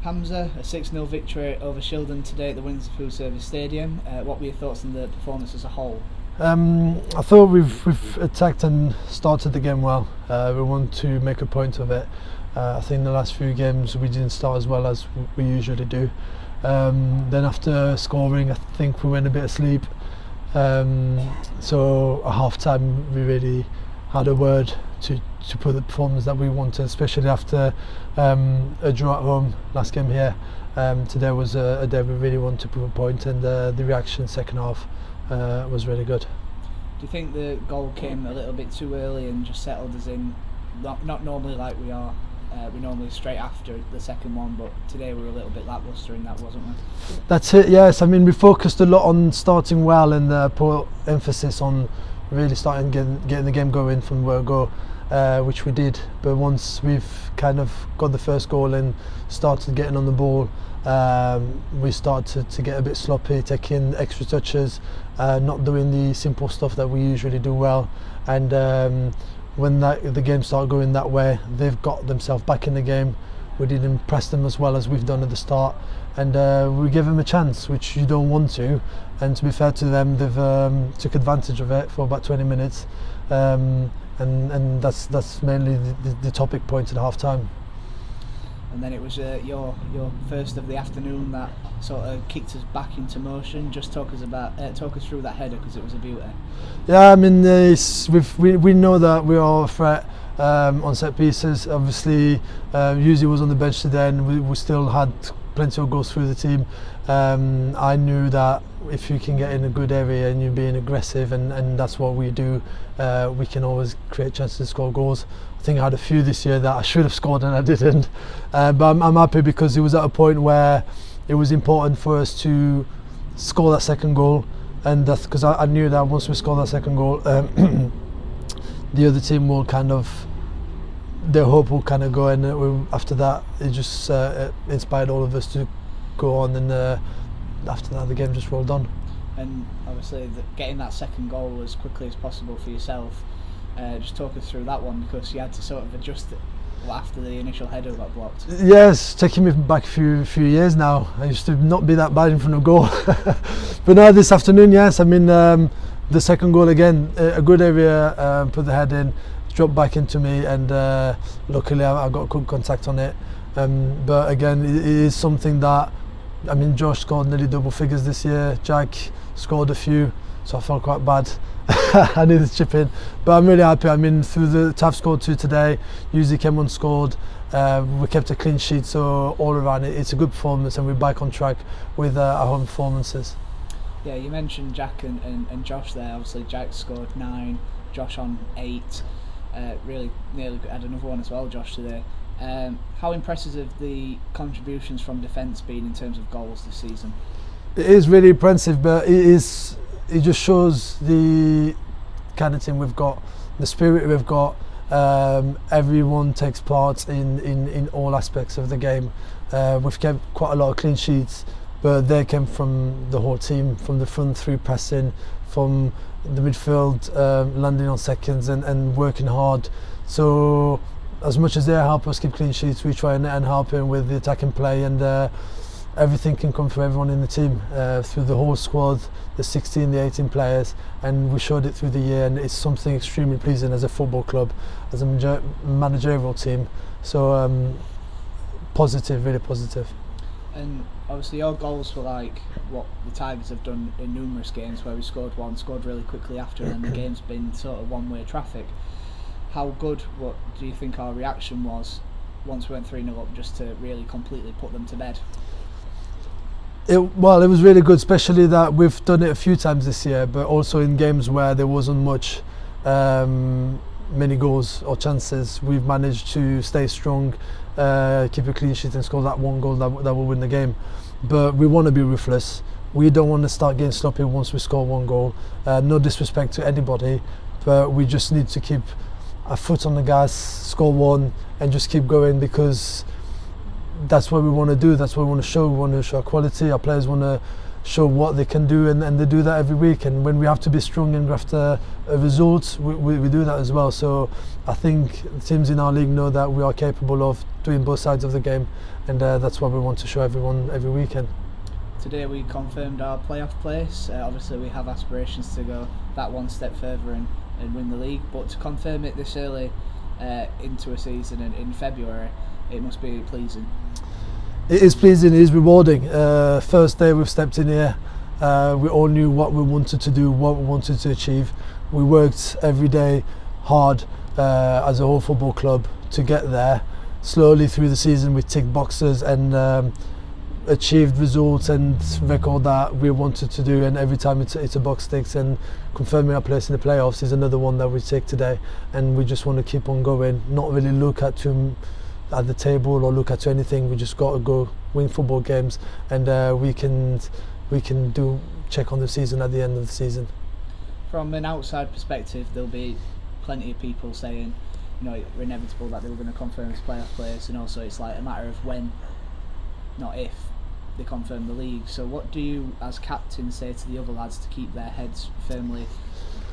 Hamza, a 6-0 victory over Shildon today at the Windsor Food Service Stadium. What were your thoughts on the performance as a whole? I thought we've attacked and started the game well. We want to make a point of it. I think the last few games we didn't start as well as we usually do. Then after scoring, I think we went a bit asleep. So at half time we really had a word to put the performance that we wanted, especially after a draw at home last game here. Today was a day we really wanted to prove a point, and the reaction second half was really good. Do you think the goal came a little bit too early and just settled us in? Not normally like we are. We normally straight after the second one, but today we were a little bit lacklustre in that, wasn't we? That's it, yes. I mean, we focused a lot on starting well and put emphasis on really starting getting the game going from where we go, which we did. But once we've kind of got the first goal and started getting on the ball, we started to get a bit sloppy, taking extra touches, not doing the simple stuff that we usually do well. And when the game started going that way, they've got themselves back in the game. We didn't press them as well as we've done at the start, and we gave them a chance, which you don't want to. And to be fair to them, they've took advantage of it for about 20 minutes, and that's mainly the topic point at half time. And then it was your first of the afternoon that sort of kicked us back into motion. Just talk us through that header, because it was a beauty. Yeah, I mean, we know that we are a threat on set pieces. Obviously, Yuzi was on the bench today, and we still had plenty of goals through the team. I knew that if you can get in a good area and you're being aggressive, and that's what we do, we can always create chances to score goals. I think I had a few this year that I should have scored and I didn't, but I'm happy because it was at a point where it was important for us to score that second goal, and that's because I knew that once we score that second goal, the other team will their hope will kind of go, and after that it just inspired all of us to go on, and after that the game just rolled on. And obviously getting that second goal as quickly as possible for yourself, just talk us through that one, because you had to sort of adjust it after the initial header got blocked. Yes, taking me back a few years now. I used to not be that bad in front of goal, but now this afternoon, yes. I mean, the second goal again, a good area, put the head in, dropped back into me, and luckily I got good contact on it. But again, it is something that, I mean, Josh scored nearly double figures this year. Jack scored a few, so I felt quite bad. I needed to chip in, but I'm really happy. I mean, through the Tav scored 2 today, Yuzi came on, scored. We kept a clean sheet, so all around it's a good performance, and we're back on track with our home performances. Yeah, you mentioned Jack and Josh there. Obviously, Jack scored 9, Josh on 8. Really nearly had another one as well, Josh, today. How impressive have the contributions from defence been in terms of goals this season? It is really impressive, but it just shows the kind of team we've got, the spirit we've got. Everyone takes part in all aspects of the game. We've kept quite a lot of clean sheets, but they came from the whole team, from the front three pressing, from the midfield landing on seconds and working hard. So as much as they help us keep clean sheets, we try and help them with the attacking play, and everything can come through everyone in the team, through the whole squad, the 16, the 18 players, and we showed it through the year, and it's something extremely pleasing as a football club, as a managerial team. So positive, really positive. And obviously your goals were like what the Tigers have done in numerous games, where we scored really quickly after, and the game's been sort of one-way traffic. How good, what do you think our reaction was once we went 3-0 up, just to really completely put them to bed? It was really good, especially that we've done it a few times this year, but also in games where there wasn't much many goals or chances, we've managed to stay strong, keep a clean sheet and score that one goal that will win the game. But we want to be ruthless. We don't want to start getting sloppy once we score one goal. No disrespect to anybody, but we just need to keep our foot on the gas, score one, and just keep going, because that's what we want to do. That's what we want to show. We want to show our quality. Our players want to show what they can do, and they do that every week. And when we have to be strong and graft a result, we do that as well. So I think teams in our league know that we are capable of doing both sides of the game, and that's what we want to show everyone every weekend. Today we confirmed our playoff place. Obviously we have aspirations to go that one step further and win the league, but to confirm it this early into a season and in February, it must be pleasing. It is pleasing, it is rewarding. First day we've stepped in here, we all knew what we wanted to do, what we wanted to achieve. We worked every day hard as a whole football club to get there. Slowly through the season we ticked boxes and achieved results and record that we wanted to do, and every time it's a box ticks, and confirming our place in the playoffs is another one that we take today, and we just want to keep on going, not really look at the table or look at anything. We just got to go win football games, and we can check on the season at the end of the season. From an outside perspective, there'll be plenty of people saying, you know, it's inevitable that they were going to confirm this playoff place, and also it's like a matter of when, not if, they confirm the league. So what do you as captain say to the other lads to keep their heads firmly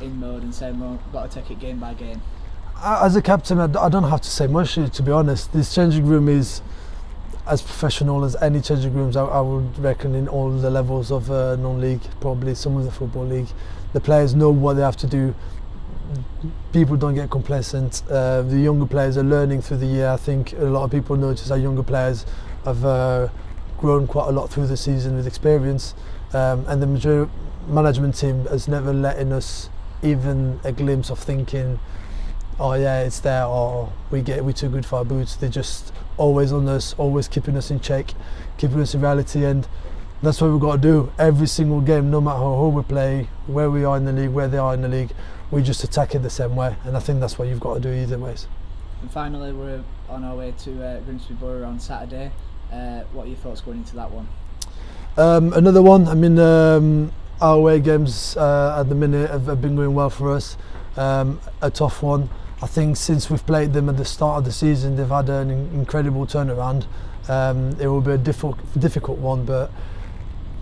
in mode and saying, well, we've got to take it game by game? As a captain, I don't have to say much, to be honest. This changing room is as professional as any changing rooms I would reckon in all the levels of non-league, probably some of the football league. The players know what they have to do. People don't get complacent. The younger players are learning through the year. I think a lot of people notice our younger players have grown quite a lot through the season with experience, and the management team has never letting us even a glimpse of thinking, oh yeah, it's there, or we're too good for our boots. They're just always on us, always keeping us in check, keeping us in reality, and that's what we've got to do every single game, no matter who we play, where we are in the league, where they are in the league. We just attack it the same way, and I think that's what you've got to do either ways. And finally, we're on our way to Grimsby Borough on Saturday. What are your thoughts going into that one? Another one. I mean, our away games at the minute have been going well for us. A tough one. I think since we've played them at the start of the season, they've had an incredible turnaround. It will be a difficult one, but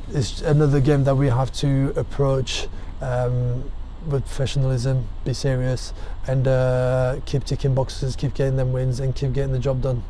it's another game that we have to approach with professionalism, be serious, and keep ticking boxes, keep getting them wins, and keep getting the job done.